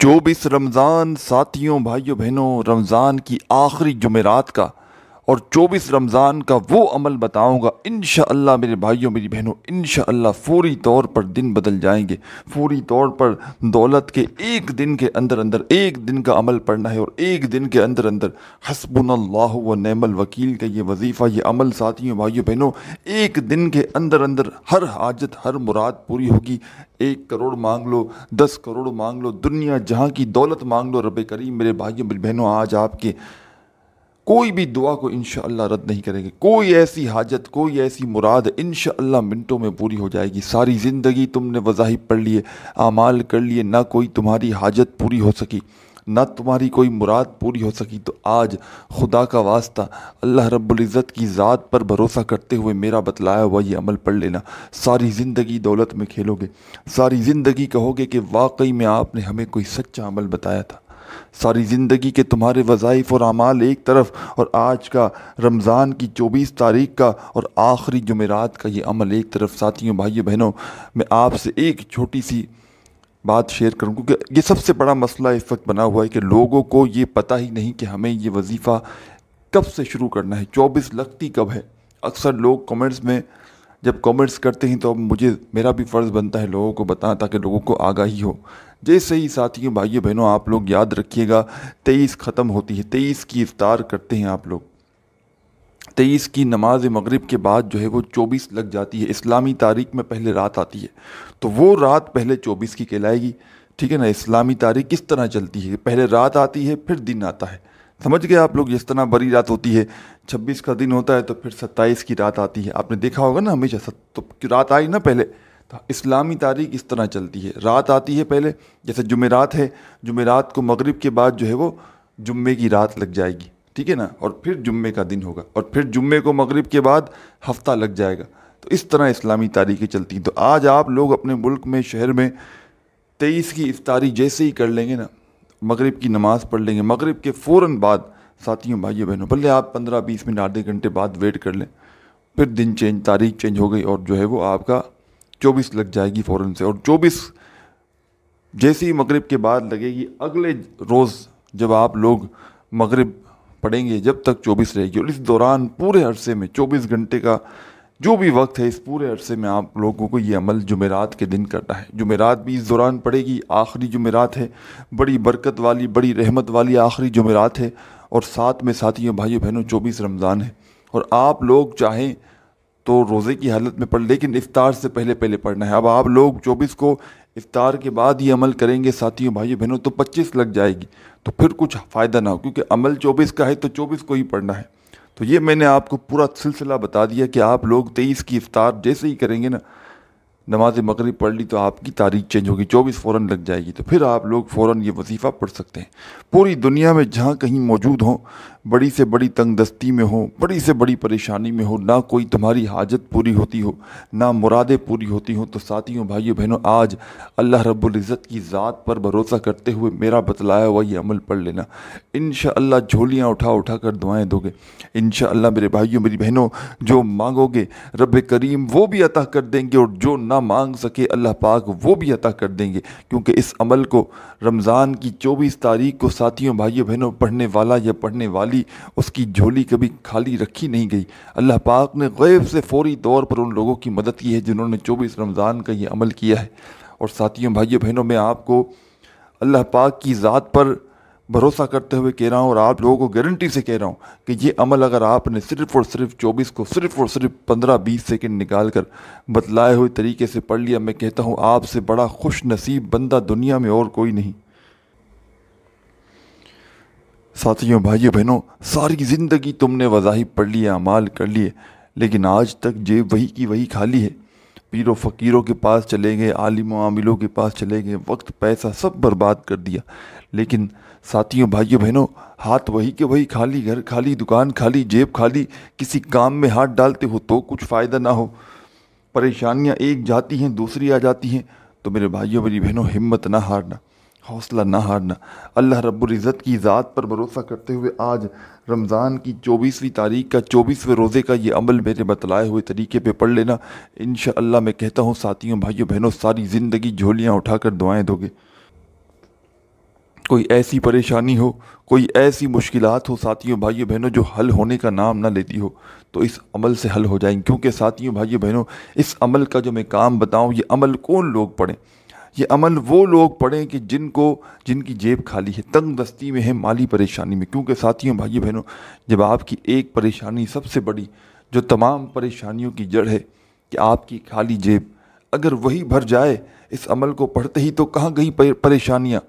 24 رمضان ساتھیوں بھائیوں بہنوں رمضان کی آخری جمعرات کا اور 24 رمضان کا وہ عمل بتاؤں گا انشاءاللہ میرے بھائیوں میری بہنوں انشاءاللہ فوری طور پر دن بدل جائیں گے۔ فوری طور پر دولت کے ایک دن کے اندر ایک دن کا عمل پڑھنا ہے اور ایک دن کے اندر حسبنا اللہ و نعم الوکیل کا یہ وظیفہ یہ عمل ساتھیوں بھائیوں بہنوں ایک دن کے اندر ہر حاجت ہر مراد پوری ہوگی۔ 1 کروڑ مانگ لو، 10 کروڑ مانگ لو، دنیا جہاں کی دولت مانگ لو، رب کریم میرے بھائیوں میری بہنوں آج آپ کے کوئی بھی دعا کو انشاءاللہ رد نہیں کریں گے۔ کوئی ایسی حاجت کوئی ایسی مراد انشاءاللہ منٹوں میں پوری ہو جائے گی۔ ساری زندگی تم نے وظائف پڑھ لیے، اعمال کر لیے، نہ کوئی تمہاری حاجت پوری ہو سکی، نہ تمہاری کوئی مراد پوری ہو سکی، تو آج خدا کا واسطہ اللہ رب العزت کی ذات پر بھروسہ کرتے ہوئے میرا بتلایا ہوا یہ عمل پڑھ لینا۔ ساری زندگی دولت میں کھیلو گے، ساری زندگی کہو گے کہ واقعی میں آپ نے ہمیں کوئی سچا عمل بتایا تھا۔ ساری زندگی کے تمہارے وظائف اور اعمال ایک طرف اور آج کا رمضان کی 24 تاریخ کا اور آخری جمعرات کا یہ عمل ایک طرف۔ ساتھیوں بھائیوں بہنوں میں آپ سے ایک چھوٹی سی بات شیئر کروں کیونکہ یہ سب سے بڑا مسئلہ اس وقت بنا ہوا ہے کہ لوگوں کو یہ پتہ ہی نہیں کہ ہمیں یہ وظیفہ کب سے شروع کرنا ہے، 24 لگتی کب ہے۔ اکثر لوگ کمنٹس میں جب کمنٹس کرتے ہیں تو اب میرا بھی فرض بنتا ہے لوگوں کو بتانا تاکہ لوگوں کو آگاہی ہو۔ جیسے ہی ساتھیوں بھائیوں بہنوں آپ لوگ یاد رکھیے گا 23 ختم ہوتی ہے، 23 کی افطار کرتے ہیں آپ لوگ، 23 کی نماز مغرب کے بعد جو ہے وہ 24 لگ جاتی ہے۔ اسلامی تاریخ میں پہلے رات آتی ہے تو وہ رات پہلے 24 کی کہلائے گی، ٹھیک ہے نا۔ اسلامی تاریخ کس طرح چلتی ہے، پہلے رات آتی ہے پھر دن آتا ہے، سمجھ گئے آپ لوگ۔ جس طرح بڑی رات ہوتی ہے 26 کا دن ہوتا ہے تو پھر 27 کی رات آتی ہے، آپ نے دیکھا ہوگا نا ہمیشہ تو رات آئی نا پہلے۔ تو اسلامی تاریخ اس طرح چلتی ہے، رات آتی ہے پہلے، جیسے جمعرات ہے، جمعرات کو مغرب کے بعد جو ہے وہ جمعے کی رات لگ جائے گی، ٹھیک ہے نا، اور پھر جمعے کا دن ہوگا اور پھر جمعے کو مغرب کے بعد ہفتہ لگ جائے گا۔ تو اس طرح اسلامی تاریخیں چلتی ہیں۔ تو آج آپ لوگ اپنے ملک میں شہر میں 23 کی افطاری جیسے ہی کر لیں گے نا، مغرب کی نماز پڑھ لیں گے، مغرب کے فوراً بعد ساتھیوں بھائیوں بہنوں بھلے آپ 15-20 منٹ آدھے گھنٹے بعد ویٹ کر لیں، پھر دن چینج تاریخ چینج ہو گئی اور جو ہے وہ آپ کا 24 لگ جائے گی فوراً سے۔ اور 24 جیسی مغرب کے بعد لگے گی، اگلے روز جب آپ لوگ مغرب پڑھیں گے جب تک 24 رہے گی، اور اس دوران پورے عرصے میں 24 گھنٹے کا جو بھی وقت ہے اس پورے عرصے میں آپ لوگوں کو یہ عمل جمعرات کے دن کرنا ہے۔ جمعرات بھی اس دوران پڑے گی، آخری جمعرات ہے، بڑی برکت والی بڑی رحمت والی آخری جمعرات ہے، اور ساتھ میں ساتھیوں بھائیوں بہنوں 24 رمضان ہے۔ اور آپ لوگ چاہیں تو روزے کی حالت میں پڑھ، لیکن افطار سے پہلے پڑھنا ہے۔ اب آپ لوگ 24 کو افطار کے بعد یہ عمل کریں گے ساتھیوں بھائیوں بہنوں تو 25 لگ جائے گی، تو پھر کچھ فائدہ نہ ہو، کیونکہ عمل 24 کا ہے تو 24 کو ہی پڑھنا ہے۔ تو یہ میں نے آپ کو پورا سلسلہ بتا دیا کہ آپ لوگ 23 کی افطار جیسے ہی کریں گے نا، نماز مغرب پڑھ لی تو آپ کی تاریخ چینج ہوگی، 24 فوراً لگ جائے گی، تو پھر آپ لوگ فوراً یہ وظیفہ پڑھ سکتے ہیں۔ پوری دنیا میں جہاں کہیں موجود ہوں، بڑی سے بڑی تنگ دستی میں ہو، بڑی سے بڑی پریشانی میں ہو، نہ کوئی تمہاری حاجت پوری ہوتی ہو، نہ مرادیں پوری ہوتی ہوں، تو ساتھیوں بھائیوں بہنوں آج اللہ رب العزت کی ذات پر بھروسہ کرتے ہوئے میرا بتلایا ہوا یہ عمل پڑھ لینا۔ انشاءاللہ جھولیاں اٹھا کر دعائیں دو گے، انشاءاللہ میرے بھائیوں میری بہنوں جو مانگو گے رب کریم وہ بھی عطا کر دیں گے، اور جو نہ مانگ سکے اللہ پاک وہ بھی عطا کر دیں گے، کیونکہ اس عمل کو رمضان کی 24 تاریخ کو ساتھیوں بھائیوں بہنوں پڑھنے والا یا پڑھنے والی اس کی جھولی کبھی خالی رکھی نہیں گئی۔ اللہ پاک نے غیب سے فوری طور پر ان لوگوں کی مدد کی ہے جنہوں نے 24 رمضان کا یہ عمل کیا ہے۔ اور ساتھیوں بھائیوں بہنوں میں آپ کو اللہ پاک کی ذات پر بھروسہ کرتے ہوئے کہہ رہا ہوں، اور آپ لوگوں کو گارنٹی سے کہہ رہا ہوں کہ یہ عمل اگر آپ نے صرف اور صرف 24 کو صرف اور صرف 15-20 سیکنڈ نکال کر بتلائے ہوئے طریقے سے پڑھ لیا، میں کہتا ہوں آپ سے بڑا خوش نصیب بندہ دنیا میں اور کوئی نہیں۔ ساتھیوں بھائیوں بہنوں ساری زندگی تم نے وظائف پڑھ لیے، اعمال کر لیے، لیکن آج تک جیب وہی کی وہی خالی ہے۔ پیر و فقیروں کے پاس چلے گئے، عالم و عاملوں کے پاس چلے گئے، وقت پیسہ سب برباد کر دیا، لیکن ساتھیوں بھائیوں بہنوں ہاتھ وہی کے وہی خالی، گھر خالی، دکان خالی، جیب خالی، کسی کام میں ہاتھ ڈالتے ہو تو کچھ فائدہ نہ ہو، پریشانیاں ایک جاتی ہیں دوسری آ جاتی ہیں۔ تو میرے بھائیوں میری بہنوں ہمت نہ ہارنا، حوصلہ نہ ہارنا، اللہ رب العزت کی ذات پر بھروسہ کرتے ہوئے آج رمضان کی 24ویں تاریخ کا 24ویں روزے کا یہ عمل میرے بتلائے ہوئے طریقے پہ پڑھ لینا۔ انشاءاللہ میں کہتا ہوں ساتھیوں بھائیوں بہنوں ساری زندگی جھولیاں اٹھا کر دعائیں دو گے۔ کوئی ایسی پریشانی ہو، کوئی ایسی مشکلات ہو ساتھیوں بھائیوں بہنوں جو حل ہونے کا نام نہ لیتی ہو، تو اس عمل سے حل ہو جائیں گے۔ کیونکہ ساتھیوں بھائیوں بہنوں اس عمل کا جو میں کام بتاؤں، یہ عمل کون لوگ پڑھیں؟ یہ عمل وہ لوگ پڑھیں کہ جن کی جیب خالی ہے، تنگ دستی میں ہے، مالی پریشانی میں۔ کیونکہ ساتھیوں بھائیوں بہنوں جب آپ کی ایک پریشانی سب سے بڑی جو تمام پریشانیوں کی جڑ ہے کہ آپ کی خالی جیب، اگر وہی بھر جائے اس عمل کو پڑھتے ہی، تو کہاں گئی پریشانیاں؟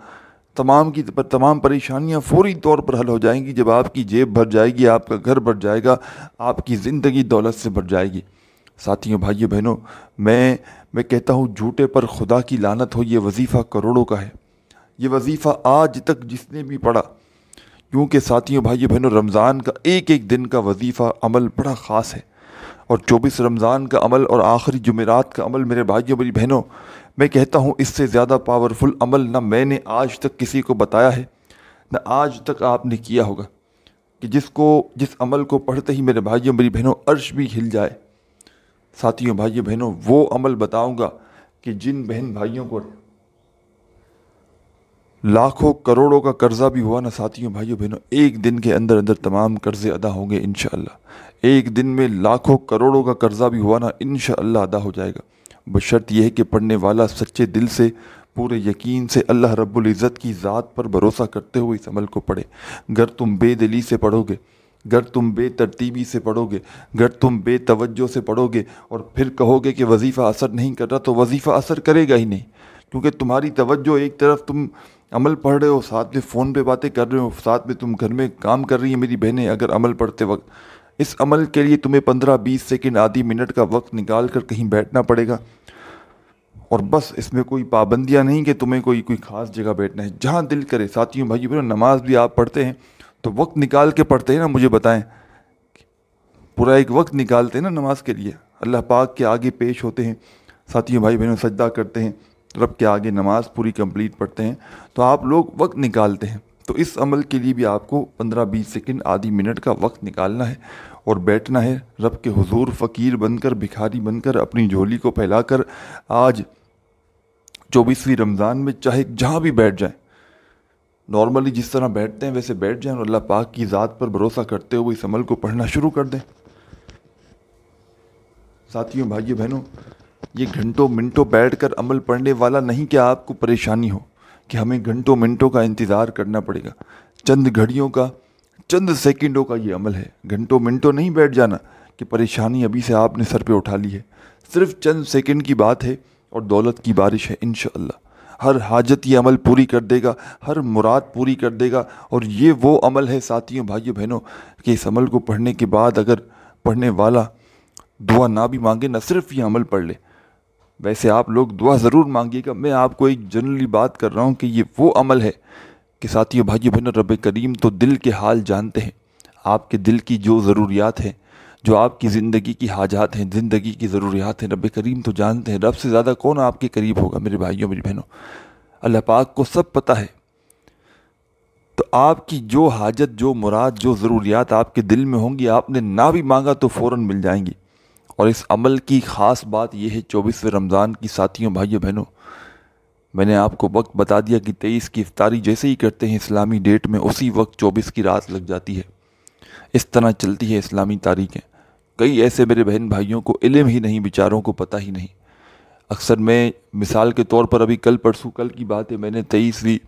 تمام پریشانیاں فوری طور پر حل ہو جائیں گی جب آپ کی جیب بھر جائے گی، آپ کا گھر بھر جائے گا، آپ کی زندگی دولت سے بھر جائے گی۔ ساتھیوں بھائیوں بہنوں میں کہتا ہوں جھوٹے پر خدا کی لعنت ہو، یہ وظیفہ کروڑوں کا ہے۔ یہ وظیفہ آج تک جس نے بھی پڑھا، کیونکہ ساتھیوں بھائیوں بہنوں رمضان کا ایک ایک دن کا وظیفہ عمل بڑا خاص ہے، اور 24 رمضان کا عمل اور آخری جمعرات کا عمل میرے بھائیوں میری بہنوں، میں کہتا ہوں اس سے زیادہ پاورفل عمل نہ میں نے آج تک کسی کو بتایا ہے، نہ آج تک آپ نے کیا ہوگا، کہ جس عمل کو پڑھتے ہی میرے بھائیوں میری بہنوں عرش بھی ہل جائے۔ ساتھیوں بھائیوں بہنوں وہ عمل بتاؤں گا کہ جن بہن بھائیوں کو لاکھوں کروڑوں کا قرضہ بھی ہوا نا، ساتھیوں بھائیوں بہنوں ایک دن کے اندر اندر تمام قرضے ادا ہوں گے انشاءاللہ۔ ایک دن میں لاکھوں کروڑوں کا قرضہ بھی ہوا نا، انشاءاللہ ادا ہو جائے گا، بشرط یہ ہے کہ پڑھنے والا سچے دل سے، پورے یقین سے اللہ رب العزت کی ذات پر بھروسہ کرتے ہوئے اس عمل کو پڑھے۔ گر تم بے دلی سے پڑھو گے، گر تم بے ترتیبی سے پڑھو گے، گر تم بے توجہ سے پڑھو گے، اور پھر کہو گے کہ وظیفہ اثر نہیں کر رہا، تو وظیفہ اثر کرے گا ہی نہیں، کیونکہ تمہاری توجہ ایک طرف تم عمل پڑھ رہے ہو، ساتھ میں فون پہ باتیں کر رہے ہو، ساتھ میں تم گھر میں کام کر رہی ہیں میری بہنیں۔ اگر عمل پڑھتے وقت اس عمل کے لیے تمہیں 15-20 سیکنڈ آدھی منٹ کا وقت نکال کر کہیں بیٹھنا پڑے گا، اور بس اس میں کوئی پابندیاں نہیں کہ تمہیں کوئی خاص جگہ بیٹھنا ہے، جہاں دل کرے۔ ساتھیوں بھائیوں نماز بھی آپ پڑھتے ہیں تو وقت نکال کے پڑھتے ہیں نا، مجھے بتائیں، پورا ایک وقت نکالتے ہیں نا نماز کے لیے، اللہ پاک کے آگے پیش ہوتے ہیں، ساتھیوں بھائی بہنوں سجدہ کرتے ہیں، رب کے آگے نماز پوری کمپلیٹ پڑھتے ہیں، تو آپ لوگ وقت نکالتے ہیں۔ تو اس عمل کے لیے بھی آپ کو 15-20 سیکنڈ آدھی منٹ کا وقت نکالنا ہے اور بیٹھنا ہے رب کے حضور، فقیر بن کر، بھکاری بن کر، اپنی جھولی کو پھیلا کر آج 24ویں رمضان میں چاہے جہاں بھی بیٹھ جائیں، نارملی جس طرح بیٹھتے ہیں ویسے بیٹھ جائیں، اور اللہ پاک کی ذات پر بھروسہ کرتے ہوئے اس عمل کو پڑھنا شروع کر دیں۔ ساتھیوں بھائیوں بہنوں یہ گھنٹوں منٹوں بیٹھ کر عمل پڑھنے والا نہیں کہ آپ کو پریشانی ہو کہ ہمیں گھنٹوں منٹوں کا انتظار کرنا پڑے گا، چند گھڑیوں کا، چند سیکنڈوں کا یہ عمل ہے۔ گھنٹوں منٹوں نہیں بیٹھ جانا کہ پریشانی ابھی سے آپ نے سر پہ اٹھا لی ہے، صرف چند سیکنڈ کی بات ہے اور دولت کی بارش ہے انشاءاللہ۔ ہر حاجت یہ عمل پوری کر دے گا، ہر مراد پوری کر دے گا، اور یہ وہ عمل ہے ساتھیوں بھائیوں بہنوں کہ اس عمل کو پڑھنے کے بعد اگر پڑھنے والا دعا نہ بھی مانگے نہ، صرف یہ عمل پڑھ لے، ویسے آپ لوگ دعا ضرور مانگیے گا، میں آپ کو ایک جنرلی بات کر رہا ہوں کہ یہ وہ عمل ہے کہ ساتھیوں بھائیوں بہنوں رب کریم تو دل کے حال جانتے ہیں، آپ کے دل کی جو ضروریات ہیں، جو آپ کی زندگی کی حاجات ہیں، زندگی کی ضروریات ہیں، رب کریم تو جانتے ہیں۔ رب سے زیادہ کون آپ کے قریب ہوگا میرے بھائیوں میری بہنوں؟ اللہ پاک کو سب پتہ ہے۔ تو آپ کی جو حاجت، جو مراد، جو ضروریات آپ کے دل میں ہوں گی، آپ نے نہ بھی مانگا تو فوراً مل جائیں گی۔ اور اس عمل کی خاص بات یہ ہے 24ویں رمضان کی، ساتھیوں بھائیوں بہنوں میں نے آپ کو وقت بتا دیا کہ 23 کی افطاری جیسے ہی کرتے ہیں اسلامی ڈیٹ میں، اسی وقت 24 کی رات لگ جاتی ہے۔ اس طرح چلتی ہے اسلامی تاریخیں۔ کئی ایسے میرے بہن بھائیوں کو علم ہی نہیں، بیچاروں کو پتہ ہی نہیں۔ اکثر میں مثال کے طور پر ابھی کل کی بات ہے، میں نے 23ویں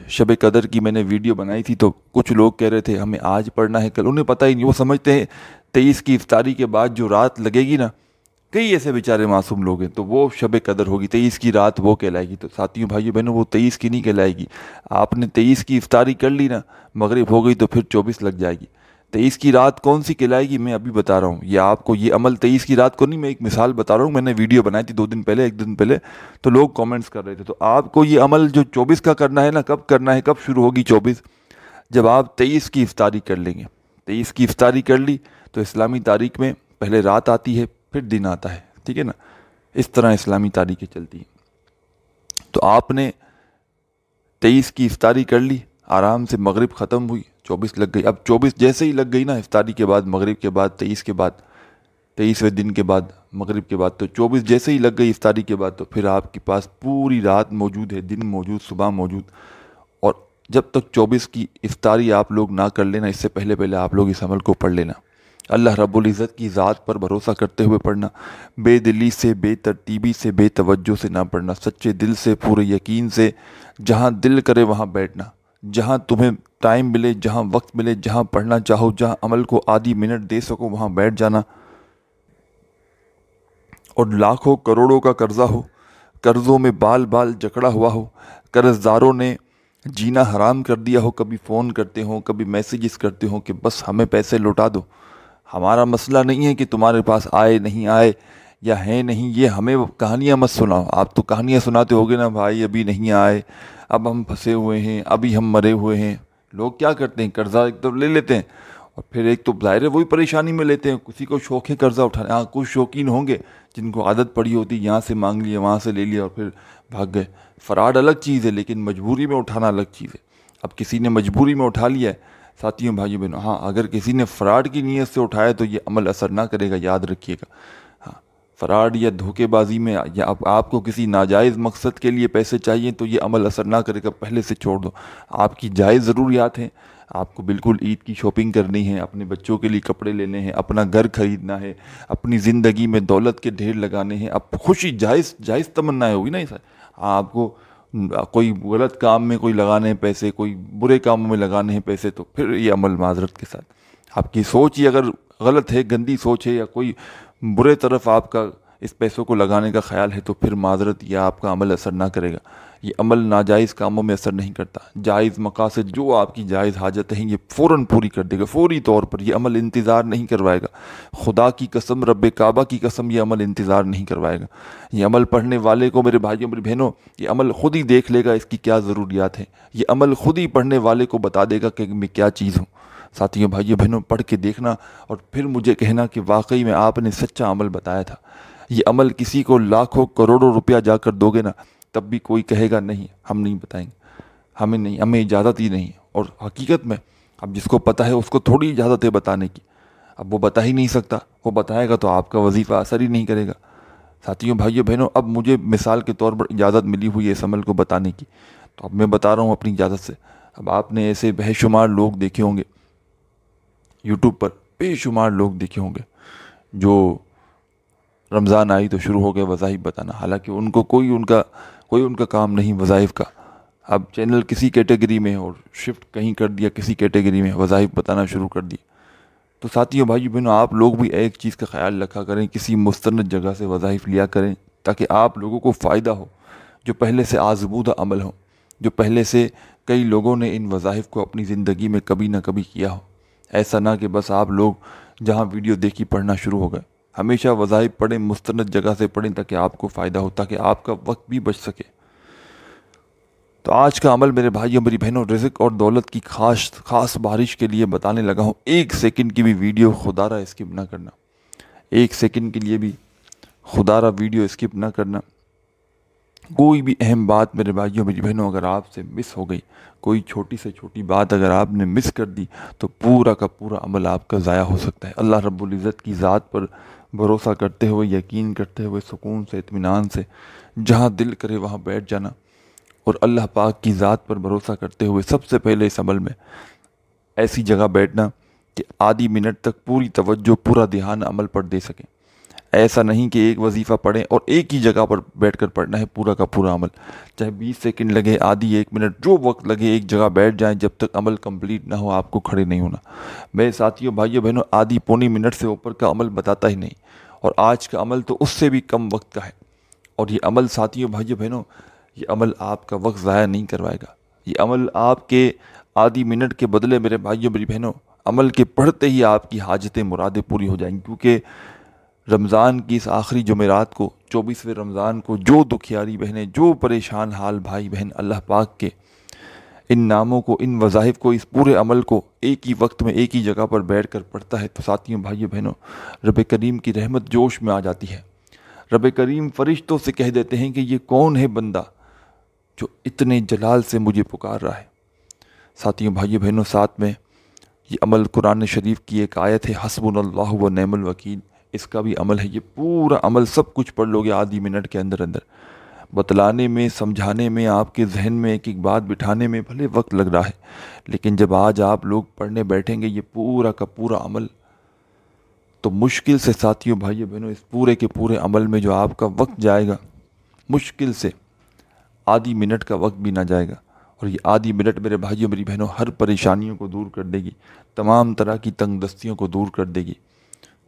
شب قدر کی میں نے ویڈیو بنائی تھی، تو کچھ لوگ کہہ رہے تھے ہمیں آج پڑھنا ہے، کل، انہیں پتہ ہی نہیں، وہ سمجھتے ہیں 23 کی افطاری کے بعد جو رات لگے گی نا، کئی ایسے بیچارے معصوم لوگ ہیں، تو وہ شب قدر ہوگی، 23 کی رات وہ کہلائے گی۔ تو ساتھیوں بھائیوں بہنوں وہ 23 کی نہیں کہلائے گی، آپ نے 23 کی افطاری کر لی نا، مغرب ہو گئی تو پھر 24 لگ جائے گی۔ 23 کی رات کون سی کہلائے گی میں ابھی بتا رہا ہوں، یہ آپ کو یہ عمل 23 کی رات کو نہیں، میں ایک مثال بتا رہا ہوں، میں نے ویڈیو بنائی تھی 2 دن پہلے، 1 دن پہلے، تو لوگ کامنٹس کر رہے تھے۔ تو آپ کو یہ عمل جو 24 کا کرنا ہے نا، کب کرنا ہے، کب شروع ہوگی 24؟ جب آپ 23 کی افطاری کر لیں گے۔ 23 کی افطاری کر لی تو اسلامی تاریخ میں پہلے رات آتی ہے پھر دن آتا ہے، ٹھیک ہے نا، اس طرح اسلامی تاریخیں چلتی ہیں۔ تو آپ نے 23 کی افطاری کر لی، آرام سے مغرب ختم ہوئی، 24 لگ گئی۔ اب 24 جیسے ہی لگ گئی نا افطاری کے بعد، مغرب کے بعد، 23 کے بعد، 23ویں دن کے بعد، مغرب کے بعد، تو 24 جیسے ہی لگ گئی افطاری کے بعد، تو پھر آپ کے پاس پوری رات موجود ہے، دن موجود، صبح موجود، اور جب تک 24 کی افطاری آپ لوگ نہ کر لینا، اس سے پہلے پہلے آپ لوگ اس عمل کو پڑھ لینا۔ اللہ رب العزت کی ذات پر بھروسہ کرتے ہوئے پڑھنا، بے دلی سے، بے ترتیبی سے، بے توجہ سے نہ پڑھنا، سچے دل سے، پورے یقین سے، جہاں دل کرے وہاں بیٹھنا، جہاں تمہیں ٹائم ملے، جہاں وقت ملے، جہاں پڑھنا چاہو، جہاں عمل کو آدھی منٹ دے سکو وہاں بیٹھ جانا۔ اور لاکھوں کروڑوں کا قرضہ ہو، قرضوں میں بال بال جکڑا ہوا ہو، قرض داروں نے جینا حرام کر دیا ہو، کبھی فون کرتے ہوں، کبھی میسیجز کرتے ہوں کہ بس ہمیں پیسے لوٹا دو۔ ہمارا مسئلہ نہیں ہے کہ تمہارے پاس آئے نہیں آئے یا ہیں نہیں، یہ ہمیں کہانیاں مت سناؤ۔ آپ تو کہانیاں سناتے ہوگے نا، بھائی ابھی نہیں آئے، اب ہم پھنسے ہوئے ہیں، ابھی ہم مرے ہوئے ہیں۔ لوگ کیا کرتے ہیں، قرضہ ایک تو لے لیتے ہیں، اور پھر ایک تو ظاہر ہے وہی پریشانی میں لیتے ہیں۔ کسی کو شوق ہے قرضہ اٹھانا، ہاں کچھ شوقین ہوں گے جن کو عادت پڑی ہوتی، یہاں سے مانگ لیا، وہاں سے لے لیا اور پھر بھاگ گئے۔ فراڈ الگ چیز ہے، لیکن مجبوری میں اٹھانا الگ چیز ہے۔ اب کسی نے مجبوری میں اٹھا لیا ہے، ساتھیوں بھائیوں بہنوں، ہاں اگر کسی نے فراڈ کی نیت سے اٹھایا تو یہ عمل اثر نہ کرے گا، یاد رکھیے گا۔ ہاں فراڈ یا دھوکے بازی میں، یا آپ کو کسی ناجائز مقصد کے لیے پیسے چاہیے تو یہ عمل اثر نہ کرے گا، پہلے سے چھوڑ دو۔ آپ کی جائز ضروریات ہیں، آپ کو بالکل عید کی شاپنگ کرنی ہے، اپنے بچوں کے لیے کپڑے لینے ہیں، اپنا گھر خریدنا ہے، اپنی زندگی میں دولت کے ڈھیر لگانے ہیں، اب خوشی جائز تمنا ہوگی نا یہ سر۔ آپ کو کوئی غلط کام میں کوئی لگانے ہیں پیسے، کوئی برے کاموں میں لگانے ہیں پیسے، تو پھر یہ عمل معذرت کے ساتھ، آپ کی سوچ ہی اگر غلط ہے، گندی سوچ ہے، یا کوئی برے طرف آپ کا اس پیسوں کو لگانے کا خیال ہے، تو پھر معذرت یہ آپ کا عمل اثر نہ کرے گا۔ یہ عمل ناجائز کاموں میں اثر نہیں کرتا، جائز مقاصد جو آپ کی جائز حاجتیں ہیں یہ فوراً پوری کر دے گا، فوری طور پر۔ یہ عمل انتظار نہیں کروائے گا، خدا کی قسم، رب کعبہ کی قسم، یہ عمل انتظار نہیں کروائے گا۔ یہ عمل پڑھنے والے کو، میرے بھائیوں میری بہنوں، یہ عمل خود ہی دیکھ لے گا اس کی کیا ضروریات ہیں، یہ عمل خود ہی پڑھنے والے کو بتا دے گا کہ میں کیا چیز ہوں۔ ساتھیوں بھائیوں بہنوں، پڑھ کے دیکھنا اور پھر مجھے کہنا کہ واقعی میں آپ نے سچا عمل بتایا تھا۔ یہ عمل کسی کو لاکھوں کروڑوں روپیہ جا کر دو گے نا، تب بھی کوئی کہے گا نہیں ہم نہیں بتائیں گے، ہمیں اجازت ہی نہیں ہے۔ اور حقیقت میں اب جس کو پتہ ہے اس کو تھوڑی اجازت ہے بتانے کی، اب وہ بتا ہی نہیں سکتا، وہ بتائے گا تو آپ کا وظیفہ اثر ہی نہیں کرے گا۔ ساتھیوں بھائیوں بہنوں، اب مجھے مثال کے طور پر اجازت ملی ہوئی ہے اس عمل کو بتانے کی، تو اب میں بتا رہا ہوں اپنی اجازت سے۔ اب آپ نے ایسے بے شمار لوگ دیکھے ہوں گے یوٹیوب پر، بے شمار لوگ دیکھے ہوں گے جو رمضان آئی تو شروع ہو گئے وظائف بتانا، حالانکہ ان کو کوئی ان کا کام نہیں وظائف کا۔ اب چینل کسی کیٹیگری میں اور شفٹ کہیں کر دیا کسی کیٹیگری میں، وظائف بتانا شروع کر دی۔ تو ساتھیوں بھائیوں بہنوں، آپ لوگ بھی ایک چیز کا خیال رکھا کریں، کسی مستند جگہ سے وظائف لیا کریں تاکہ آپ لوگوں کو فائدہ ہو، جو پہلے سے آزمودہ عمل ہو، جو پہلے سے کئی لوگوں نے ان وظائف کو اپنی زندگی میں کبھی نہ کبھی کیا ہو۔ ایسا نہ کہ بس آپ لوگ جہاں ویڈیو دیکھی پڑھنا شروع ہو گئے۔ ہمیشہ وظائف پڑھیں، مستند جگہ سے پڑھیں تاکہ آپ کو فائدہ ہو، تاکہ آپ کا وقت بھی بچ سکے۔ تو آج کا عمل میرے بھائیوں میری بہنوں، رزق اور دولت کی خاص بارش کے لیے بتانے لگا ہوں۔ 1 سیکنڈ کی بھی ویڈیو خدا را اسکپ نہ کرنا، 1 سیکنڈ کے لیے بھی خدا را ویڈیو اسکپ نہ کرنا۔ کوئی بھی اہم بات میرے بھائیوں میری بہنوں اگر آپ سے مس ہو گئی، کوئی چھوٹی سے چھوٹی بات اگر آپ نے مس کر دی، تو پورا کا پورا عمل آپ کا ضائع ہو سکتا ہے۔ اللہ رب العزت کی ذات پر بھروسہ کرتے ہوئے، یقین کرتے ہوئے، سکون سے، اطمینان سے، جہاں دل کرے وہاں بیٹھ جانا، اور اللہ پاک کی ذات پر بھروسہ کرتے ہوئے سب سے پہلے اس عمل میں ایسی جگہ بیٹھنا کہ آدھی منٹ تک پوری توجہ، پورا دھیان عمل پر دے سکیں۔ ایسا نہیں کہ ایک وظیفہ پڑھیں اور ایک ہی جگہ پر بیٹھ کر پڑھنا ہے پورا کا پورا عمل، چاہے 20 سیکنڈ لگے، آدھی 1 منٹ، جو وقت لگے، ایک جگہ بیٹھ جائیں، جب تک عمل کمپلیٹ نہ ہو آپ کو کھڑے نہیں ہونا۔ میرے ساتھیوں بھائیوں بہنوں، آدھی پونی منٹ سے اوپر کا عمل بتاتا ہی نہیں، اور آج کا عمل تو اس سے بھی کم وقت کا ہے۔ اور یہ عمل ساتھیوں بھائیوں بہنوں، یہ عمل آپ کا وقت ضائع نہیں کروائے گا۔ یہ عمل آپ کے آدھی منٹ کے بدلے میرے بھائیوں میری بہنوں، عمل کے پڑھتے ہی آپ کی حاجتیں مرادیں پوری ہو جائیں گی، کیونکہ رمضان کی اس آخری جمعرات کو، 24ویں رمضان کو، جو دکھیاری بہنیں، جو پریشان حال بھائی بہن اللہ پاک کے ان ناموں کو، ان وظائف کو، اس پورے عمل کو ایک ہی وقت میں ایک ہی جگہ پر بیٹھ کر پڑھتا ہے، تو ساتھیوں بھائیوں بہنوں، رب کریم کی رحمت جوش میں آ جاتی ہے۔ رب کریم فرشتوں سے کہہ دیتے ہیں کہ یہ کون ہے بندہ جو اتنے جلال سے مجھے پکار رہا ہے۔ ساتھیوں بھائیوں بہنوں، ساتھ میں یہ عمل قرآن شریف کی ایک آیت ہے، حسبنا اللہ و نعم الوکیل، اس کا بھی عمل ہے۔ یہ پورا عمل سب کچھ پڑھ لو گے آدھی منٹ کے اندر اندر۔ بتلانے میں، سمجھانے میں، آپ کے ذہن میں ایک ایک بات بٹھانے میں بھلے وقت لگ رہا ہے، لیکن جب آج آپ لوگ پڑھنے بیٹھیں گے یہ پورا کا پورا عمل، تو مشکل سے ساتھیوں بھائیوں بہنوں اس پورے کے پورے عمل میں جو آپ کا وقت جائے گا، مشکل سے آدھی منٹ کا وقت بھی نہ جائے گا، اور یہ آدھی منٹ میرے بھائیوں میری بہنوں ہر پریشانیوں کو دور کر دے گی، تمام طرح کی تنگ دستیوں کو دور کر دے گی۔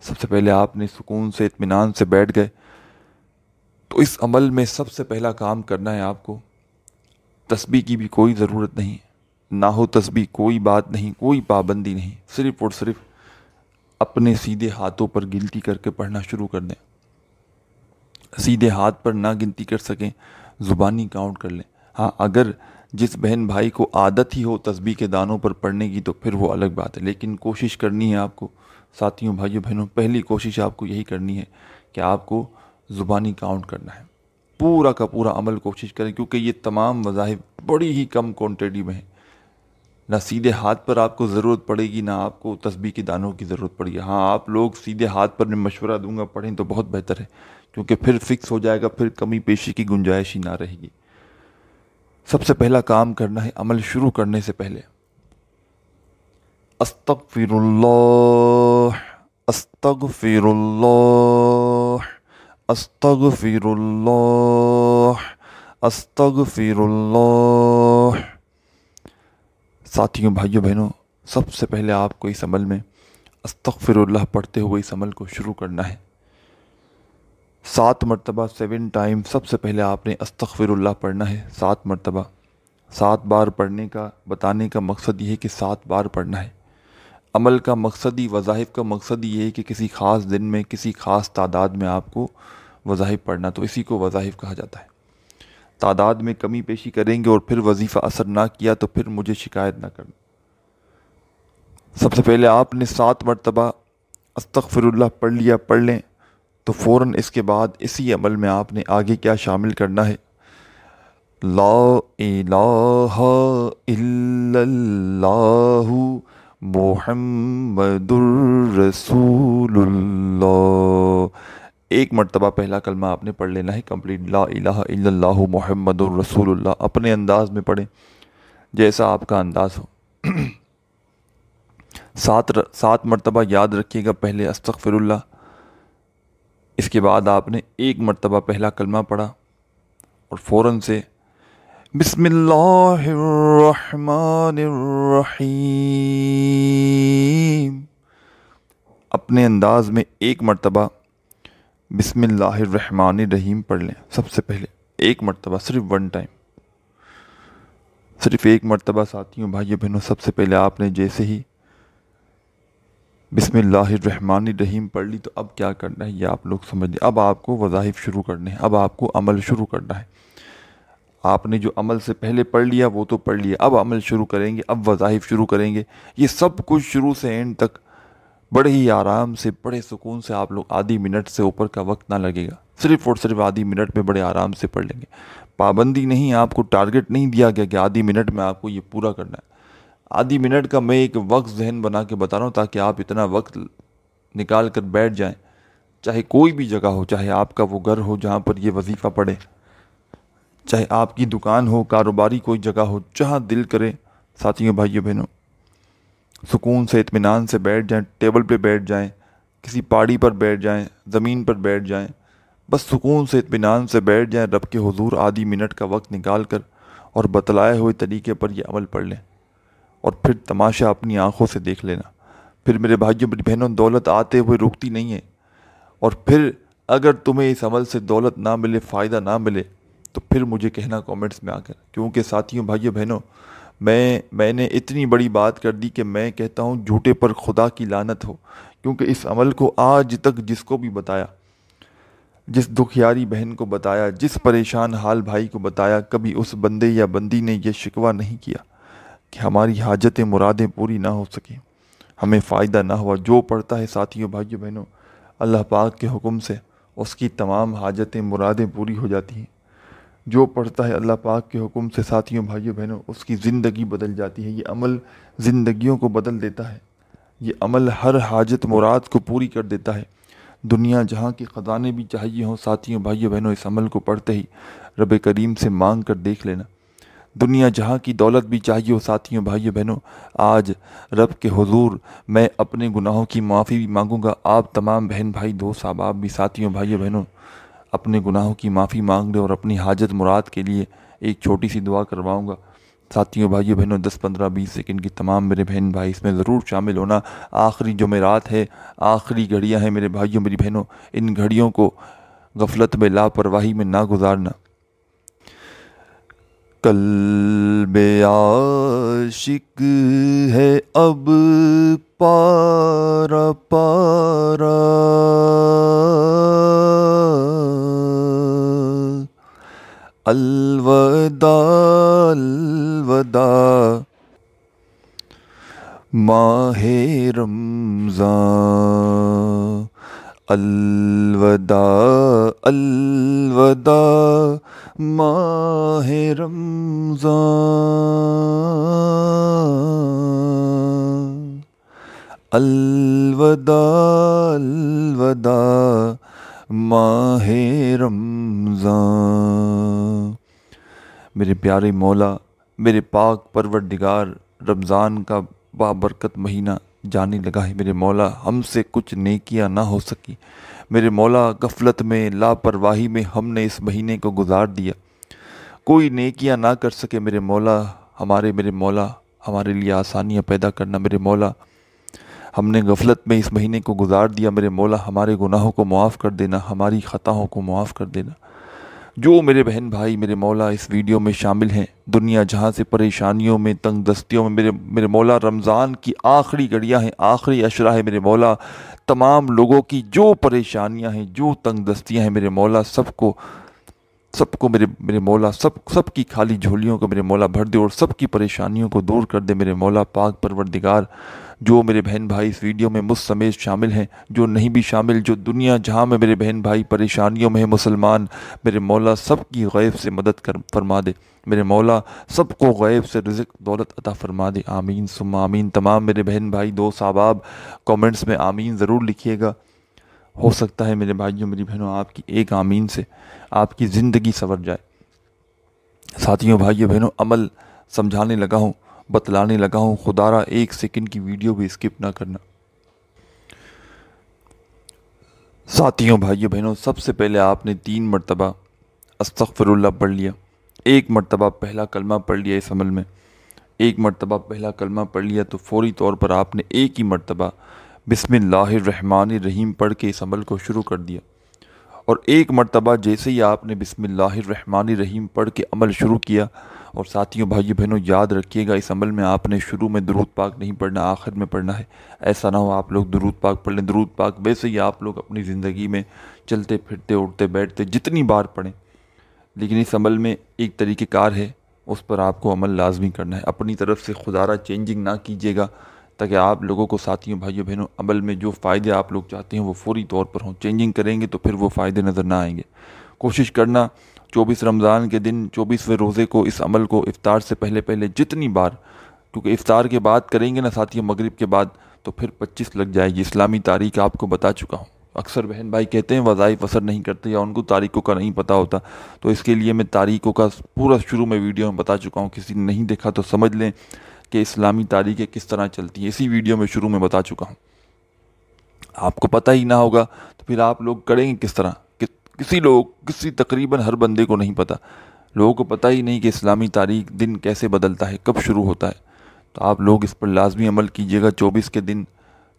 سب سے پہلے آپ نے سکون سے اطمینان سے بیٹھ گئے، تو اس عمل میں سب سے پہلا کام کرنا ہے آپ کو، تسبیح کی بھی کوئی ضرورت نہیں، نہ ہو تسبیح کوئی بات نہیں، کوئی پابندی نہیں، صرف اور صرف اپنے سیدھے ہاتھوں پر گنتی کر کے پڑھنا شروع کر دیں۔ سیدھے ہاتھ پر نہ گنتی کر سکیں، زبانی کاؤنٹ کر لیں۔ ہاں، اگر جس بہن بھائی کو عادت ہی ہو تسبیح کے دانوں پر پڑھنے کی تو پھر وہ الگ بات ہے، لیکن کوشش کرنی ہے آپ کو ساتھیوں بھائیوں بہنوں، پہلی کوشش آپ کو یہی کرنی ہے کہ آپ کو زبانی کاؤنٹ کرنا ہے۔ پورا کا پورا عمل کوشش کریں، کیونکہ یہ تمام مذاہب بڑی ہی کم کوانٹٹی میں ہیں۔ نہ سیدھے ہاتھ پر آپ کو ضرورت پڑے گی، نہ آپ کو تسبیح کے دانوں کی ضرورت پڑے گی۔ ہاں، آپ لوگ سیدھے ہاتھ پر میں مشورہ دوں گا پڑھیں تو بہت بہتر ہے، کیونکہ پھر فکس ہو جائے گا، پھر کمی پیشی کی گنجائش ہی نہ رہے گی۔ سب سے پہلا کام کرنا ہے عمل شروع کرنے سے پہلے، استغفر اللہ، استغفر اللہ، استغفر اللہ، استغفر اللہ۔ ساتھیوں بھائیوں بہنوں، سب سے پہلے آپ کو اس عمل میں استغفر اللہ پڑھتے ہوئے اس عمل کو شروع کرنا ہے۔ 7 مرتبہ 7 ٹائم سب سے پہلے آپ نے استغفر اللہ پڑھنا ہے، 7 مرتبہ۔ 7 بار پڑھنے کا بتانے کا مقصد یہ ہے کہ 7 بار پڑھنا ہے۔ عمل کا مقصد ہی، وظائف کا مقصد یہ ہے کہ کسی خاص دن میں کسی خاص تعداد میں آپ کو وظائف پڑھنا، تو اسی کو وظائف کہا جاتا ہے۔ تعداد میں کمی پیشی کریں گے اور پھر وظیفہ اثر نہ کیا تو پھر مجھے شکایت نہ کرنا۔ سب سے پہلے آپ نے 7 مرتبہ استغفر اللہ پڑھ لیا، پڑھ لیں تو فوراً اس کے بعد اسی عمل میں آپ نے آگے کیا شامل کرنا ہے؟ لا الہ الا اللہ محمد الرسول اللہ۔ 1 مرتبہ پہلا کلمہ آپ نے پڑھ لینا ہے کمپلیٹ، لا الہ الا اللہ محمد الرسول اللہ۔ اپنے انداز میں پڑھیں جیسا آپ کا انداز ہو۔ 7 مرتبہ یاد رکھیے گا پہلے استغفر اللہ، اس کے بعد آپ نے 1 مرتبہ پہلا کلمہ پڑھا اور فوراً سے بسم اللہ الرحمن الرحیم، اپنے انداز میں 1 مرتبہ بسم اللہ الرحمن الرحیم پڑھ لیں۔ سب سے پہلے 1 مرتبہ، صرف 1 ٹائم، صرف 1 مرتبہ۔ ساتھیوں بھائیوں بہنوں، سب سے پہلے آپ نے جیسے ہی بسم اللہ الرحمن الرحیم پڑھ لی تو اب کیا کرنا ہے یہ آپ لوگ سمجھ لیں۔ اب آپ کو وظائف شروع کرنے ہیں، اب آپ کو عمل شروع کرنا ہے۔ آپ نے جو عمل سے پہلے پڑھ لیا وہ تو پڑھ لیا، اب عمل شروع کریں گے، اب وظائف شروع کریں گے۔ یہ سب کچھ شروع سے اینڈ تک بڑے ہی آرام سے، بڑے سکون سے، آپ لوگ آدھی منٹ سے اوپر کا وقت نہ لگے گا، صرف اور صرف آدھی منٹ میں بڑے آرام سے پڑھ لیں گے۔ پابندی نہیں، آپ کو ٹارگٹ نہیں دیا گیا کہ آدھی منٹ میں آپ کو یہ پورا کرنا ہے۔ آدھی منٹ کا میں ایک وقت ذہن بنا کے بتا رہا ہوں تاکہ آپ اتنا وقت نکال کر بیٹھ جائیں، چاہے کوئی بھی جگہ ہو، چاہے آپ کا وہ گھر ہو جہاں پر یہ وظیفہ پڑھیں، چاہے آپ کی دکان ہو، کاروباری کوئی جگہ ہو، جہاں دل کرے ساتھیوں بھائیوں بہنوں سکون سے اطمینان سے بیٹھ جائیں، ٹیبل پہ بیٹھ جائیں، کسی پاڑی پر بیٹھ جائیں، زمین پر بیٹھ جائیں، بس سکون سے اطمینان سے بیٹھ جائیں، رب کے حضور آدھی منٹ کا وقت نکال کر اور بتلائے ہوئے طریقے پر یہ عمل پڑھ لیں، اور پھر تماشا اپنی آنکھوں سے دیکھ لینا۔ پھر میرے بھائیوں میری بہنوں، دولت آتے ہوئے رکتی نہیں ہے، اور پھر اگر تمہیں اس عمل سے دولت نہ ملے، فائدہ نہ ملے تو پھر مجھے کہنا کومنٹس میں آ کر، کیونکہ ساتھیوں بھائیوں بہنوں میں نے اتنی بڑی بات کر دی کہ میں کہتا ہوں جھوٹے پر خدا کی لعنت ہو، کیونکہ اس عمل کو آج تک جس کو بھی بتایا، جس دکھیاری بہن کو بتایا، جس پریشان حال بھائی کو بتایا، کبھی اس بندے یا بندی نے یہ شکوہ نہیں کیا کہ ہماری حاجتیں مرادیں پوری نہ ہو سکیں، ہمیں فائدہ نہ ہوا۔ جو پڑھتا ہے ساتھیوں بھائیوں بہنوں اللہ پاک کے حکم سے اس کی تمام حاجتیں مرادیں پوری ہو جاتی ہیں۔ جو پڑھتا ہے اللہ پاک کے حکم سے ساتھیوں بھائیوں بہنوں اس کی زندگی بدل جاتی ہے۔ یہ عمل زندگیوں کو بدل دیتا ہے، یہ عمل ہر حاجت مراد کو پوری کر دیتا ہے۔ دنیا جہاں کے خزانے بھی چاہیے ہوں ساتھیوں بھائیوں بہنوں، اس عمل کو پڑھتے ہی رب کریم سے مانگ کر دیکھ لینا۔ دنیا جہاں کی دولت بھی چاہیے ہو ساتھیوں بھائیوں بہنوں، آج رب کے حضور میں اپنے گناہوں کی معافی بھی مانگوں گا۔ آپ تمام بہن بھائی دوست احباب بھی ساتھیوں بھائیوں بہنوں اپنے گناہوں کی معافی مانگ لیں اور اپنی حاجت مراد کے لیے ایک چھوٹی سی دعا کرواؤں گا۔ ساتھیوں بھائیوں بہنوں 10 15 20 سیکنڈ کی تمام میرے بہن بھائی اس میں ضرور شامل ہونا۔ آخری جمعرات ہے، آخری گھڑیاں ہیں میرے بھائیوں میری بہنوں، ان گھڑیوں کو غفلت میں لاپرواہی میں نہ گزارنا۔ قلب عاشق ہے اب پارا پارا، الوداع الوداع ماہ رمضان، الوداع الوداع ماہ رمضان، الوداع الوداع ماہ رمضان۔ میرے پیارے مولا، میرے پاک پروردگار، رمضان کا بابرکت مہینہ جانے لگا ہے میرے مولا، ہم سے کچھ نیکیاں نہ ہو سکی میرے مولا، غفلت میں لاپرواہی میں ہم نے اس مہینے کو گزار دیا، کوئی نیکیاں نہ کر سکے میرے مولا، میرے مولا ہمارے لیے آسانیاں پیدا کرنا میرے مولا، ہم نے غفلت میں اس مہینے کو گزار دیا میرے مولا، ہمارے گناہوں کو معاف کر دینا، ہماری خطاؤں کو معاف کر دینا۔ جو میرے بہن بھائی میرے مولا اس ویڈیو میں شامل ہیں، دنیا جہاں سے پریشانیوں میں، تنگ دستیوں میں، میرے مولا رمضان کی آخری گھڑیاں ہیں، آخری عشرہ ہے میرے مولا، تمام لوگوں کی جو پریشانیاں ہیں، جو تنگ دستیاں ہیں میرے مولا، سب کو میرے مولا سب کی خالی جھولیوں کو میرے مولا بھر دے اور سب کی پریشانیوں کو دور کر دے میرے مولا پاک پروردگار۔ جو میرے بہن بھائی اس ویڈیو میں مجھ سمیت شامل ہیں، جو نہیں بھی شامل، جو دنیا جہاں میں میرے بہن بھائی پریشانیوں میں ہیں مسلمان، میرے مولا سب کی غیب سے مدد فرما دے میرے مولا، سب کو غیب سے رزق دولت عطا فرما دے، آمین ثم آمین۔ تمام میرے بہن بھائی دوست احباب کومنٹس میں آمین ضرور لکھیے گا، ہو سکتا ہے میرے بھائیوں میری بہنوں آپ کی ایک آمین سے آپ کی زندگی سنور جائے۔ ساتھیوں بھائیوں بہنوں عمل سمجھانے لگا ہوں، بتلانے لگا ہوں، خدا را ایک سیکنڈ کی ویڈیو بھی اسکپ نہ کرنا۔ ساتھیوں بھائیوں بہنوں سب سے پہلے آپ نے 3 مرتبہ استغفر اللہ پڑھ لیا، 1 مرتبہ پہلا کلمہ پڑھ لیا اس عمل میں، 1 مرتبہ پہلا کلمہ پڑھ لیا تو فوری طور پر آپ نے 1 ہی مرتبہ بسم اللہ الرحمن الرحیم پڑھ کے اس عمل کو شروع کر دیا، اور 1 مرتبہ جیسے ہی آپ نے بسم اللہ الرحمن الرحیم پڑھ کے عمل شروع کیا، اور ساتھیوں بھائیوں بہنوں یاد رکھیے گا اس عمل میں آپ نے شروع میں درود پاک نہیں پڑھنا، آخر میں پڑھنا ہے، ایسا نہ ہو آپ لوگ درود پاک پڑھ لیں۔ درود پاک ویسے ہی آپ لوگ اپنی زندگی میں چلتے پھرتے اٹھتے بیٹھتے جتنی بار پڑھیں، لیکن اس عمل میں ایک طریقہ کار ہے، اس پر آپ کو عمل لازمی کرنا ہے، اپنی طرف سے خدا را چینجنگ نہ کیجیے گا، تاکہ آپ لوگوں کو ساتھیوں بھائیوں بہنوں عمل میں جو فائدے آپ لوگ چاہتے ہیں وہ فوری طور پر ہوں، چینجنگ کریں گے تو پھر وہ فائدے نظر نہ آئیں گے۔ کوشش کرنا 24 رمضان کے دن 24ویں روزے کو اس عمل کو افطار سے پہلے جتنی بار، کیونکہ افطار کے بعد کریں گے نا ساتھیوں مغرب کے بعد تو پھر 25 لگ جائے گی، اسلامی تاریخ آپ کو بتا چکا ہوں۔ اکثر بہن بھائی کہتے ہیں وظائف اثر نہیں کرتے یا ان کو تاریخوں کا نہیں پتہ ہوتا، تو اس کے لیے میں تاریخوں کا پورا شروع میں ویڈیو میں بتا چکا ہوں، کسی نے نہیں دیکھا تو سمجھ لیں کہ اسلامی تاریخیں کس طرح چلتی ہیں، اسی ویڈیو میں شروع میں بتا چکا ہوں۔ آپ کو پتہ ہی نہ ہوگا تو پھر آپ لوگ کریں گے کس طرح؟ کسی تقریباً ہر بندے کو نہیں پتہ، لوگوں کو پتہ ہی نہیں کہ اسلامی تاریخ دن کیسے بدلتا ہے، کب شروع ہوتا ہے، تو آپ لوگ اس پر لازمی عمل کیجیے گا۔ 24 کے دن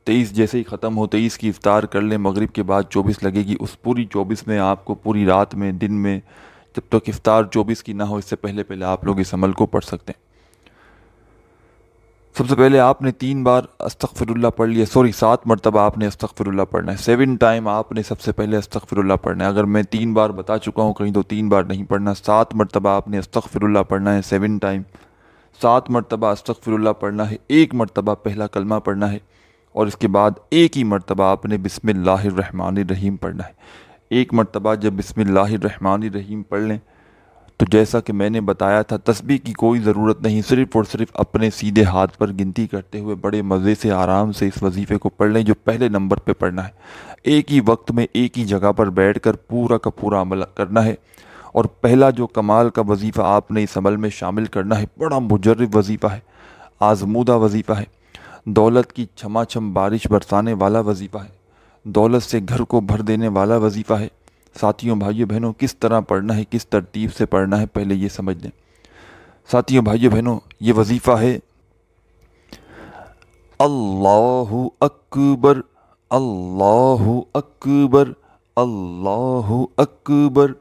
23 جیسے ہی ختم ہو، 23 کی افطار کر لیں، مغرب کے بعد 24 لگے گی، اس پوری 24 میں آپ کو پوری رات میں دن میں جب تک افطار 24 کی نہ ہو اس سے پہلے آپ لوگ اس عمل کو پڑھ سکتے ہیں۔ سب سے پہلے آپ نے 3 بار استغفر اللہ پڑھ لیا، 7 مرتبہ آپ نے استغفر اللہ پڑھنا ہے، 7 ٹائم آپ نے سب سے پہلے استغفر اللہ پڑھنا ہے۔ اگر میں 3 بار بتا چکا ہوں کہیں تو 3 بار نہیں پڑھنا، 7 مرتبہ آپ نے استغفر اللہ پڑھنا ہے، 7 ٹائم 7 مرتبہ استغفر اللہ پڑھنا ہے، 1 مرتبہ پہلا کلمہ پڑھنا ہے، اور اس کے بعد 1 ہی مرتبہ آپ نے بسم اللہ الرحمن الرحیم پڑھنا ہے۔ 1 مرتبہ جب بسم اللہ الرحمن الرحیم پڑھ لیں تو جیسا کہ میں نے بتایا تھا تسبیح کی کوئی ضرورت نہیں، صرف اور صرف اپنے سیدھے ہاتھ پر گنتی کرتے ہوئے بڑے مزے سے آرام سے اس وظیفے کو پڑھ لیں جو پہلے نمبر پہ پڑھنا ہے۔ ایک ہی وقت میں ایک ہی جگہ پر بیٹھ کر پورا کا پورا عمل کرنا ہے، اور پہلا جو کمال کا وظیفہ آپ نے اس عمل میں شامل کرنا ہے، بڑا مجرب وظیفہ ہے، آزمودہ وظیفہ ہے، دولت کی چھما چھم بارش برسانے والا وظیفہ ہے، دولت سے گھر کو بھر دینے والا وظیفہ ہے۔ ساتھیوں بھائیوں بہنوں، کس طرح پڑھنا ہے، کس ترتیب سے پڑھنا ہے، پہلے یہ سمجھ لیں۔ ساتھیوں بھائیوں بہنوں، یہ وظیفہ ہے اللہ اکبر، اللہ اکبر، اللہ اکبر،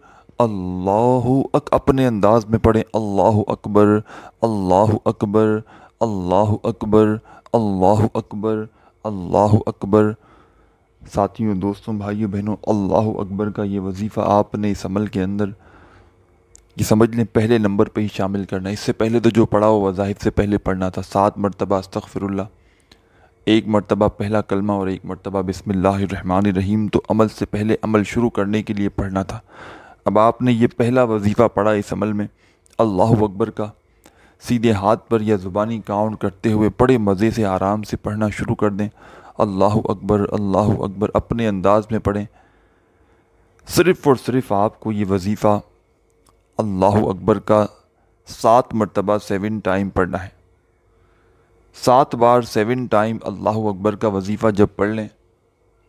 اپنے انداز میں پڑھیں، اللہ اکبر، اللہ اکبر، اللہ اکبر، اللہ اکبر، اللہ اکبر۔ ساتھیوں، دوستوں، بھائیوں بہنوں، اللہ اکبر کا یہ وظیفہ آپ نے اس عمل کے اندر یہ سمجھ لیں پہلے نمبر پہ ہی شامل کرنا ہے۔ اس سے پہلے تو جو پڑھا ہو وظائف سے پہلے پڑھنا تھا، 7 مرتبہ استغفر اللہ، 1 مرتبہ پہلا کلمہ اور 1 مرتبہ بسم اللہ الرحمن الرحیم، تو عمل سے پہلے عمل شروع کرنے کے لیے پڑھنا تھا۔ اب آپ نے یہ پہلا وظیفہ پڑھا اس عمل میں اللہ اکبر کا، سیدھے ہاتھ پر یا زبانی کاؤنٹ کرتے ہوئے بڑے مزے سے آرام سے پڑھنا شروع کر دیں۔ اللہ اکبر، اللہ اکبر، اپنے انداز میں پڑھیں۔ صرف اور صرف آپ کو یہ وظیفہ اللہ اکبر کا 7 مرتبہ 7 ٹائم پڑھنا ہے۔ 7 بار 7 ٹائم اللہ اکبر کا وظیفہ جب پڑھ لیں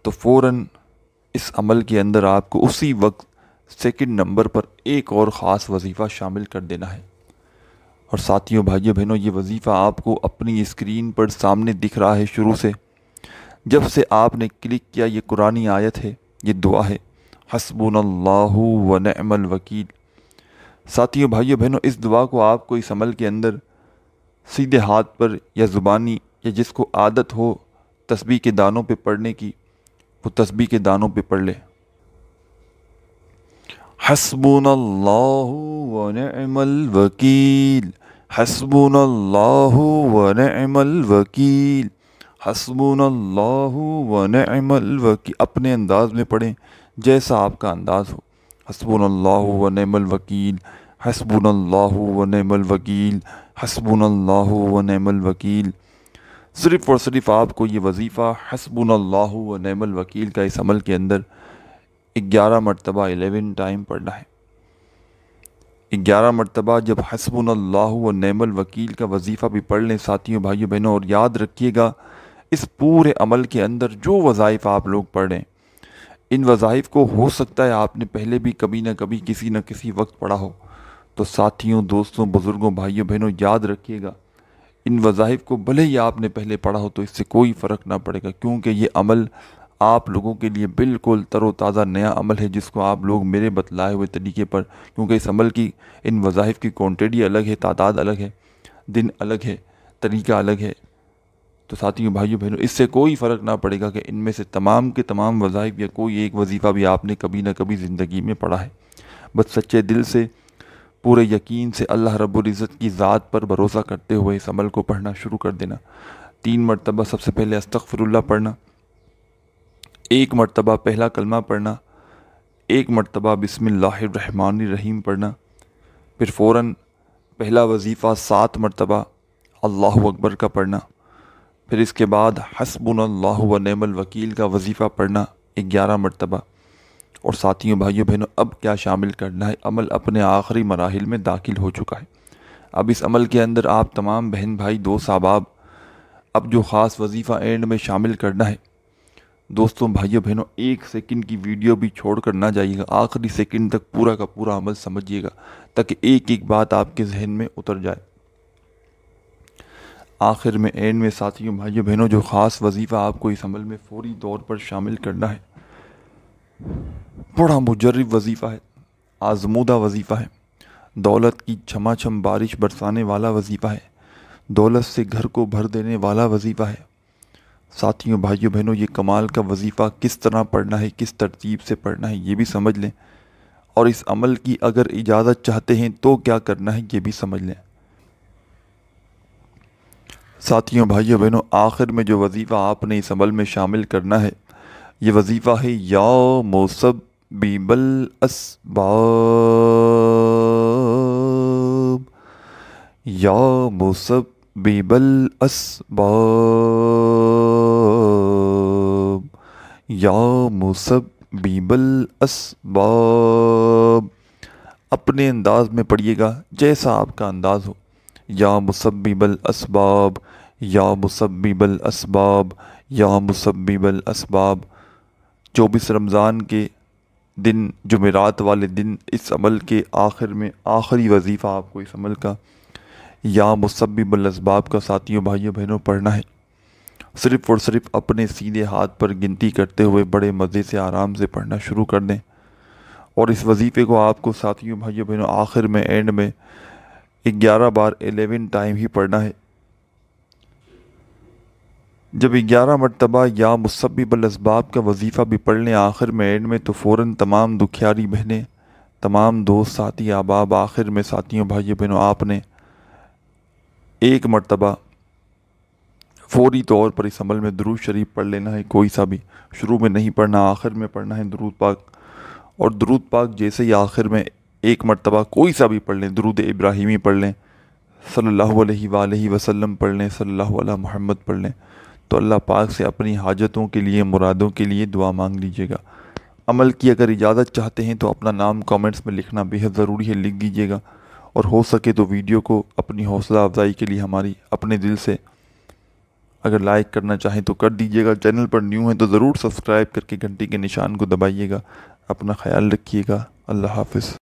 تو فوراً اس عمل کے اندر آپ کو اسی وقت سیکنڈ نمبر پر ایک اور خاص وظیفہ شامل کر دینا ہے۔ اور ساتھیوں بھائیوں بہنوں، یہ وظیفہ آپ کو اپنی اسکرین پر سامنے دکھ رہا ہے شروع سے، جب سے آپ نے کلک کیا یہ قرآنی آیت ہے، یہ دعا ہے، حسبنا اللہ و نعم الوکیل۔ ساتھیوں بھائیوں بہنوں، اس دعا کو آپ کو اس عمل کے اندر سیدھے ہاتھ پر یا زبانی یا جس کو عادت ہو تسبیح کے دانوں پہ پڑھنے کی، وہ تسبیح کے دانوں پہ پڑھ لے۔ حسبنا اللہ و نعم الوکیل، حسبنا اللہ و نعم الوکیل، حسبنا اللہ و نعم الوکیل۔ اپنے انداز میں پڑھیں جیسا آپ کا انداز ہو۔ حسبنا اللہ و نعم الوکیل، حسبنا اللہ و نعم الوکیل، حسبنا اللہ و نعم الوکیل۔ صرف اور صرف آپ کو یہ وظیفہ حسبنا اللہ و نعم الوکیل کا اس عمل کے اندر 11 مرتبہ 11 ٹائم پڑھنا ہے۔ 11 مرتبہ جب حسبنا اللہ و نعم الوکیل کا وظیفہ بھی پڑھ لیں ساتھیوں بھائیوں بہنوں، اور یاد رکھیے گا اس پورے عمل کے اندر جو وظائف آپ لوگ پڑھ رہے ہیں، ان وظائف کو ہو سکتا ہے آپ نے پہلے بھی کبھی نہ کبھی کسی نہ کسی وقت پڑھا ہو، تو ساتھیوں، دوستوں، بزرگوں، بھائیوں بہنوں، یاد رکھیے گا ان وظائف کو بھلے ہی آپ نے پہلے پڑھا ہو تو اس سے کوئی فرق نہ پڑے گا، کیونکہ یہ عمل آپ لوگوں کے لیے بالکل تر و تازہ نیا عمل ہے جس کو آپ لوگ میرے بتلائے ہوئے طریقے پر، کیونکہ اس عمل کی ان وظائف کی کوانٹٹی الگ ہے، تعداد الگ ہے، دن الگ ہے، طریقہ الگ ہے، تو ساتھیوں بھائیوں بہنوں اس سے کوئی فرق نہ پڑے گا کہ ان میں سے تمام کے تمام وظائف یا کوئی ایک وظیفہ بھی آپ نے کبھی نہ کبھی زندگی میں پڑھا ہے۔ بس سچے دل سے، پورے یقین سے اللہ رب العزت کی ذات پر بھروسہ کرتے ہوئے اس عمل کو پڑھنا شروع کر دینا۔ 3 مرتبہ سب سے پہلے استغفر اللہ پڑھنا، 1 مرتبہ پہلا کلمہ پڑھنا، 1 مرتبہ بسم اللہ الرحمن الرحیم پڑھنا، پھر فوراً پہلا وظیفہ 7 مرتبہ اللہ اکبر کا پڑھنا، پھر اس کے بعد حسبنا اللہ و نعم الوکیل کا وظیفہ پڑھنا 11 مرتبہ۔ اور ساتھیوں بھائیوں بہنوں، اب کیا شامل کرنا ہے، عمل اپنے آخری مراحل میں داخل ہو چکا ہے۔ اب اس عمل کے اندر آپ تمام بہن بھائی دوست احباب، اب جو خاص وظیفہ اینڈ میں شامل کرنا ہے، دوستوں بھائیوں بہنوں، 1 سیکنڈ کی ویڈیو بھی چھوڑ کر نہ جائیے گا، آخری سیکنڈ تک پورا کا پورا عمل سمجھیے گا تاکہ ایک ایک بات آپ کے ذہن میں اتر جائے۔ آخر میں اینڈ میں ساتھیوں بھائیوں بہنوں، جو خاص وظیفہ آپ کو اس عمل میں فوری طور پر شامل کرنا ہے، بڑا مجرب وظیفہ ہے، آزمودہ وظیفہ ہے، دولت کی چھما چھم بارش برسانے والا وظیفہ ہے، دولت سے گھر کو بھر دینے والا وظیفہ ہے۔ ساتھیوں بھائیوں بہنوں، یہ کمال کا وظیفہ کس طرح پڑھنا ہے، کس ترتیب سے پڑھنا ہے، یہ بھی سمجھ لیں، اور اس عمل کی اگر اجازت چاہتے ہیں تو کیا کرنا ہے یہ بھی سمجھ لیں۔ ساتھیوں بھائیوں بہنوں، آخر میں جو وظیفہ آپ نے اس عمل میں شامل کرنا ہے، یہ وظیفہ ہے یا مسبب الاسباب یا مسبب الاسباب، یا مسبب الاسباب، اپنے انداز میں پڑھیے گا جیسا آپ کا انداز ہو۔ یا مسبب الاسباب، یا مسبب الاسباب، یا مسبب الاسباب۔ 24 رمضان کے دن، جمعرات والے دن، اس عمل کے آخر میں آخری وظیفہ آپ کو اس عمل کا یا مسبب الاسباب کا ساتھیوں بھائیوں بہنوں پڑھنا ہے۔ صرف اور صرف اپنے سیدھے ہاتھ پر گنتی کرتے ہوئے بڑے مزے سے آرام سے پڑھنا شروع کر دیں، اور اس وظیفے کو آپ کو ساتھیوں بھائیوں بہنوں آخر میں اینڈ میں 11 بار 11 ٹائم ہی پڑھنا ہے۔ جب 11 مرتبہ یا مسبب الاسباب کا وظیفہ بھی پڑھ لیں آخر میں اینڈ میں، تو فوراً تمام دکھیاری بہنیں، تمام دوست ساتھی احباب، آخر میں ساتھیوں بھائیوں بہنوں آپ نے ایک مرتبہ فوری طور پر اس عمل میں درود شریف پڑھ لینا ہے، کوئی سا بھی، شروع میں نہیں پڑھنا، آخر میں پڑھنا ہے درود پاک۔ اور درود پاک جیسے ہی آخر میں ایک مرتبہ کوئی سا بھی پڑھ لیں، درود ابراہیمی پڑھ لیں، صلی اللہ علیہ وآلہ وسلم پڑھ لیں، صلی اللہ علیہ محمد پڑھ لیں، تو اللہ پاک سے اپنی حاجتوں کے لیے، مرادوں کے لیے دعا مانگ لیجیے گا۔ عمل کی اگر اجازت چاہتے ہیں تو اپنا نام کامنٹس میں لکھنا بہت ضروری ہے، لکھ دیجیے گا، اور ہو سکے تو ویڈیو کو اپنی حوصلہ افزائی کے لیے ہماری اپنے دل سے اگر لائک کرنا چاہیں تو کر دیجیے گا۔ چینل پر نیو ہیں تو ضرور سبسکرائب کر کے گھنٹی کے نشان کو دبائیے گا۔ اپنا خیال رکھیے گا۔ اللہ حافظ۔